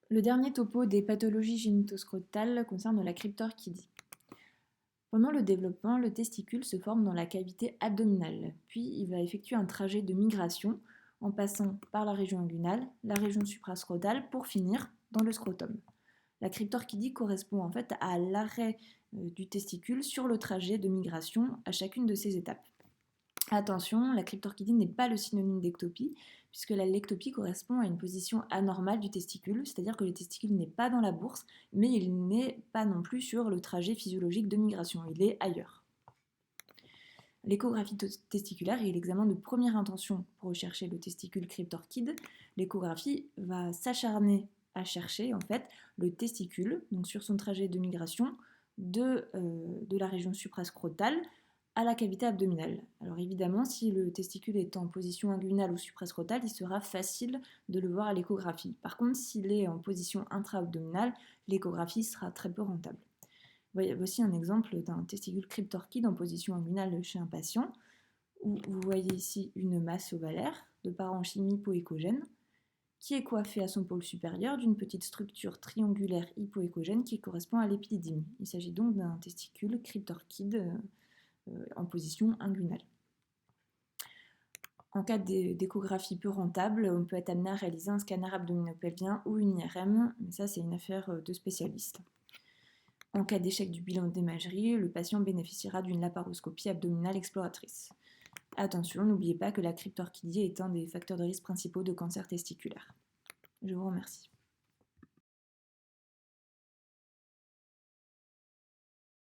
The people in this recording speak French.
Le dernier topo des pathologies génitoscrotales concerne la cryptorchidie. Pendant le développement, le testicule se forme dans la cavité abdominale, puis il va effectuer un trajet de migration en passant par la région inguinale, la région suprascrotale pour finir dans le scrotum. La cryptorchidie correspond en fait à l'arrêt du testicule sur le trajet de migration à chacune de ces étapes. Attention, la cryptorchidie n'est pas le synonyme d'ectopie, puisque la lectopie correspond à une position anormale du testicule, c'est-à-dire que le testicule n'est pas dans la bourse, mais il n'est pas non plus sur le trajet physiologique de migration, il est ailleurs. L'échographie testiculaire est l'examen de première intention pour rechercher le testicule cryptorchide. L'échographie va s'acharner à chercher en fait le testicule, donc sur son trajet de migration de la région suprascrotale à la cavité abdominale. Alors évidemment, si le testicule est en position inguinale ou suprascrotale, il sera facile de le voir à l'échographie. Par contre, s'il est en position intra-abdominale, l'échographie sera très peu rentable. Voici un exemple d'un testicule cryptorchide en position inguinale chez un patient, où vous voyez ici une masse ovalaire de parenchyme hypoéchogène qui est coiffée à son pôle supérieur d'une petite structure triangulaire hypoéchogène qui correspond à l'épididyme. Il s'agit donc d'un testicule cryptorchide en position inguinale. En cas d'échographie peu rentable, on peut être amené à réaliser un scanner abdominopelvien ou une IRM, mais ça c'est une affaire de spécialiste. En cas d'échec du bilan d'imagerie, le patient bénéficiera d'une laparoscopie abdominale exploratrice. Attention, n'oubliez pas que la cryptorchidie est un des facteurs de risque principaux de cancer testiculaire. Je vous remercie.